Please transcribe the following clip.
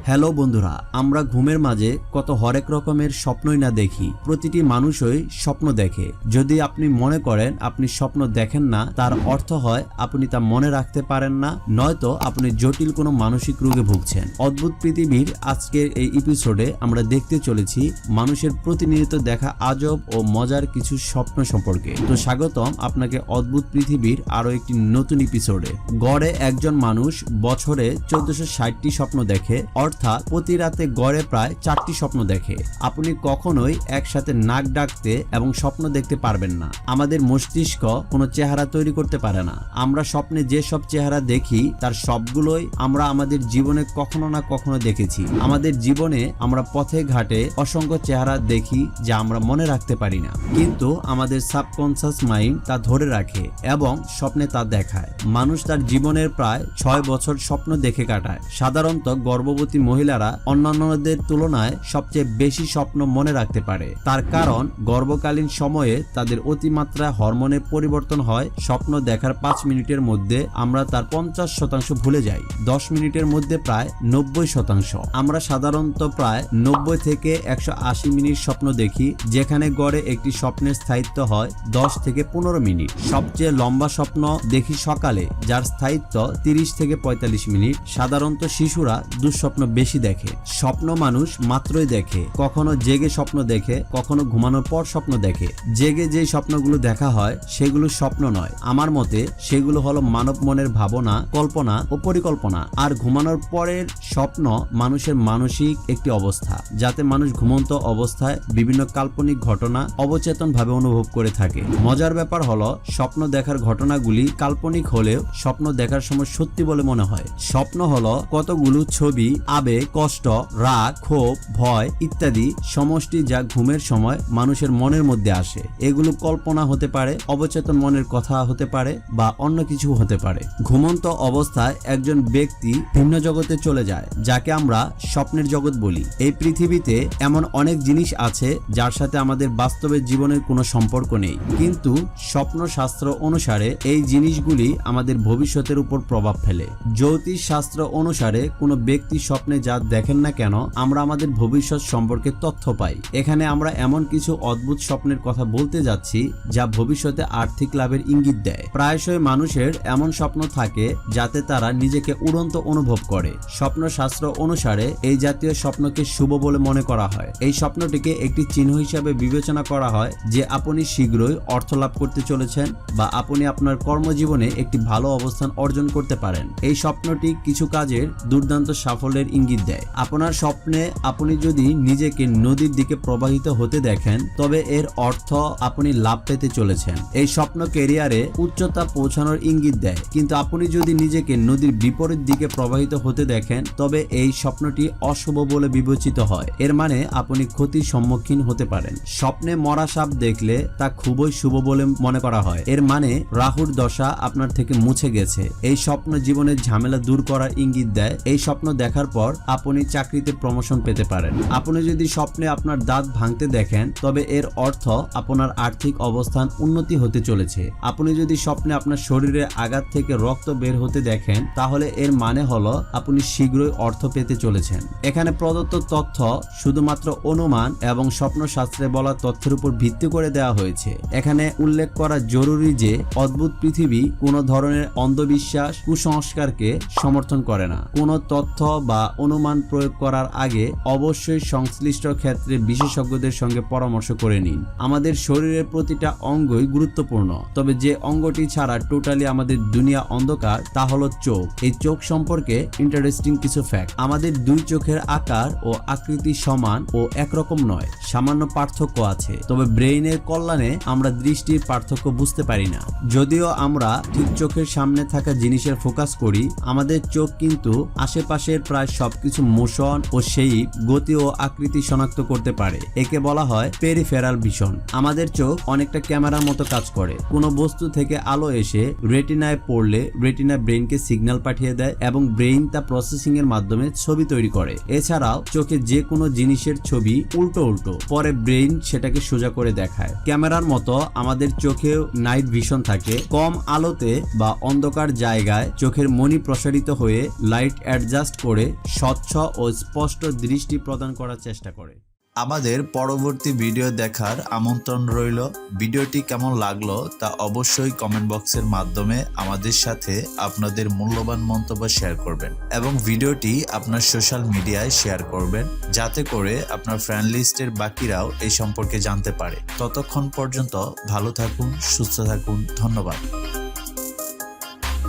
Hello বন্ধুরা, আমরা ঘুমের মাঝে কত হরেক রকমের স্বপ্নই না দেখি। প্রতিটি মানুষই স্বপ্ন দেখে। যদি আপনি মনে করেন আপনি স্বপ্ন দেখেন না, তার অর্থ হয় আপনি তা মনে রাখতে পারেন না, নয়তো আপনি জটিল কোনো মানসিক রোগে ভুগছেন। অদ্ভুত পৃথিবীর আজকের এই এপিসোডে আমরা দেখতে চলেছি মানুষের প্রতিনিয়ত দেখা আজব ও মজার কিছু স্বপ্ন সম্পর্কে। তো স্বাগতম আপনাকে অদ্ভুত পৃথিবীর আরো একটি নতুন এপিসোডে। গড়ে একজন মানুষ বছরে 1460টি স্বপ্ন দেখে, অর্থাৎ প্রতি রাতে গড়ে প্রায় 4টি স্বপ্ন দেখে। আপনি কখনোই একসাথে নাক ডাকতে এবং স্বপ্ন দেখতে পারবেন না। আমাদের মস্তিষ্ক কোনো চেহারা তৈরি করতে পারে না। আমরা স্বপ্নে যে সব চেহারা দেখি তার সবগুলোই আমরা আমাদের জীবনে কখনো না কখনো দেখেছি। আমাদের জীবনে আমরা পথে ঘাটে অসংখ্য চেহারা দেখি যা আমরা মনে রাখতে পারি না, কিন্তু আমাদের সাবকনসিয়াস মাইন্ড তা ধরে রাখে এবং স্বপ্নে তা দেখায়। মানুষ তার জীবনের প্রায় 6 বছর স্বপ্ন দেখে কাটায়। সাধারণত গর্ভবতী মহিলারা অন্যান্যদের তুলনায় সবচেয়ে বেশি স্বপ্ন মনে রাখতে পারে। তার কারণ গর্ভকালীন সময়ে তাদের অতিমাত্রায় হরমোনের পরিবর্তন হয়। স্বপ্ন দেখার 5 মিনিটের মধ্যে আমরা তার 50% ভুলে যাই, 10 মিনিটের মধ্যে প্রায় 90%। আমরা সাধারণত প্রায় 90 থেকে 180 মিনিট স্বপ্ন দেখি, যেখানে গড়ে একটি স্বপ্নের স্থায়িত্ব হয় 10 থেকে 15 মিনিট। সবচেয়ে লম্বা স্বপ্ন দেখি সকালে, যার স্থায়িত্ব 30 থেকে 45 মিনিট। সাধারণত শিশুরা দুঃস্বপ্ন বেশি দেখে। স্বপ্ন মানুষ মাত্রই দেখে, কখনো জেগে স্বপ্ন দেখে, কখনো ঘুমানোর পর স্বপ্ন দেখে। জেগে যে স্বপ্নগুলো দেখা হয় সেগুলো স্বপ্ন নয়। আমার মতে সেগুলো হলো মানব মনের ভাবনা, কল্পনা ও পরিকল্পনা। আর ঘুমানোর পরের স্বপ্ন মানুষের মানসিক একটি অবস্থা, যাতে মানুষ ঘুমন্ত অবস্থায় বিভিন্ন কাল্পনিক ঘটনা অবচেতন ভাবে অনুভব করে থাকে। মজার ব্যাপার হলো স্বপ্ন দেখার ঘটনাগুলি কাল্পনিক হলেও স্বপ্ন দেখার সময় সত্যি বলে মনে হয়। স্বপ্ন হলো কতগুলো ছবি, আবেগ, কষ্ট, রাগ, ক্ষোভ, ভয় ইত্যাদি সমষ্টি যা ঘুমের সময় মানুষের মনের মধ্যে আসে। এগুলো কল্পনা হতে পারে, অবচেতন মনের কথা হতে পারে বা অন্য কিছু হতে পারে। ঘুমন্ত অবস্থায় একজন ব্যক্তি ভিন্ন জগতে চলে যায়, যাকে আমরা স্বপ্নের জগৎ বলি। এই পৃথিবীতে এমন অনেক জিনিস আছে যার সাথে আমাদের বাস্তবের জীবনের কোনো সম্পর্ক নেই, কিন্তু স্বপ্ন শাস্ত্র অনুসারে এই জিনিসগুলি আমাদের ভবিষ্যতের উপর প্রভাব ফেলে। জ্যোতিষ শাস্ত্র অনুসারে কোনো ব্যক্তি স্বপ্নে যা দেখেন না কেন, আমরা আমাদের ভবিষ্যৎ সম্পর্কে তথ্য পাই। এখানে আমরা এমন কিছু অদ্ভুত স্বপ্নের কথা বলতে যাচ্ছি যা ভবিষ্যতে আর্থিক লাভের ইঙ্গিত দেয়। প্রায়শই মানুষের এমন স্বপ্ন থাকে যাতে তারা নিজেকে উড়ন্ত অনুভব করে। স্বপ্ন শাস্ত্র অনুসারে এই জাতীয় স্বপ্নকে শুভ বলে মনে করা হয়। এই স্বপ্নটিকে একটি চিহ্ন হিসাবে বিবেচনা করা হয় যে আপনি শীঘ্রই অর্থ লাভ করতে চলেছেন বা আপনি আপনার কর্মজীবনে একটি ভালো অবস্থান অর্জন করতে পারেন। এই স্বপ্নটি কিছু কাজের দুর্দান্ত সাফল্যের ইঙ্গিত দেয়। আপনার স্বপ্নে আপনি যদি নিজেকে নদীর দিকে প্রবাহিত হতে দেখেন, তবে এর অর্থ আপনি লাভ পেতে চলেছেন। এই স্বপ্ন ক্যারিয়ারে উচ্চতা পৌঁছানোর ইঙ্গিত দেয়। কিন্তু আপনি যদি নিজেকে নদীর বিপরীত দিকে প্রবাহিত হতে দেখেন, তবে এই স্বপ্নটি অশুভ বলে বিবেচিত হয়। এর মানে আপনি ক্ষতির সম্মুখীন হতে পারেন। স্বপ্নে মরা সাপ দেখলে তা খুবই শুভ বলে মনে করা হয়। এর মানে রাহুর দশা আপনার থেকে মুছে গেছে। এই স্বপ্ন জীবনের ঝামেলা দূর করার ইঙ্গিত দেয়। এই স্বপ্ন দেখার পর আপনি চাকরিতে প্রমোশন পেতে পারেন। আপনি যদি স্বপ্নে আপনার দাঁত ভাঙতে দেখেন, তবে এর অর্থ আপনার আর্থিক অবস্থান উন্নতি হতে চলেছে। আপনি যদি স্বপ্নে আপনার শরীরে আঘাত থেকে রক্ত বের হতে দেখেন, তাহলে এর মানে হলো আপনি শীঘ্রই অর্থ পেতে চলেছেন। এখানে প্রদত্ত তথ্য শুধুমাত্র অনুমান এবং স্বপ্ন শাস্ত্রে বলা তথ্যের উপর ভিত্তি করে দেওয়া হয়েছে। এখানে উল্লেখ করা জরুরি যে অদ্ভুত পৃথিবী কোনো ধরনের অন্ধবিশ্বাস, কুসংস্কারকে সমর্থন করে না। কোনো তথ্য বা অনুমান প্রয়োগ করার আগে অবশ্যই সংশ্লিষ্ট ক্ষেত্রে বিশেষজ্ঞদের সঙ্গে পরামর্শ করে নিন। আমাদের শরীরের প্রতিটা অঙ্গই গুরুত্বপূর্ণ, তবে যে অঙ্গটি ছাড়া টোটালি আমাদের দুনিয়া অন্ধকার তা হলো চোখ। এই চোখ সম্পর্কে ইন্টারেস্টিং কিছু ফ্যাক্ট। আমাদের দুই চোখের আকার ও আকৃতি সমান ও একরকম নয়, সামান্য পার্থক্য আছে। তবে ব্রেইনের কল্যাণে আমরা দৃষ্টির পার্থক্য বুঝতে পারি না। যদিও আমরা ঠিক চোখের সামনে থাকা জিনিসের ফোকাস করি, আমাদের চোখ কিন্তু আশেপাশের প্রায় সবকিছু মোশন ও শেপ, গতি ও আকৃতি শনাক্ত করতে পারে। একে বলা হয় পেরিফেরাল ভিশন। আমাদের চোখ অনেকটা ক্যামেরার মতো কাজ করে। কোনো বস্তু থেকে আলো এসে রেটিনায় পড়লে রেটিনা ব্রেইনকে সিগন্যাল পাঠিয়ে দেয় এবং ব্রেইন তা প্রসেসিং এর মাধ্যমে ছবি তৈরি করে। এছাড়াও চোখে যে কোনো জিনিসের ছবি উল্টো উল্টো পরে ব্রেইন সেটাকে সোজা করে দেখায়। ক্যামেরার মতো আমাদের চোখেও নাইট ভিশন থাকে। কম আলোতে বা অন্ধকার জায়গায় চোখের মনি প্রসারিত হয়ে লাইট অ্যাডজাস্ট করে স্বচ্ছ ও স্পষ্ট দৃষ্টি প্রদান করার চেষ্টা করে। আমাদের পরবর্তী ভিডিও দেখার আমন্ত্রণ রইল। ভিডিওটি কেমন লাগলো তা অবশ্যই কমেন্ট বক্সের মাধ্যমে আমাদের সাথে আপনাদের মূল্যবান মন্তব্য শেয়ার করবেন এবং ভিডিওটি আপনার সোশ্যাল মিডিয়ায় শেয়ার করবেন, যাতে করে আপনার ফ্রেন্ড লিস্টের বাকিরাও এই সম্পর্কে জানতে পারে। ততক্ষণ পর্যন্ত ভালো থাকুন, সুস্থ থাকুন। ধন্যবাদ।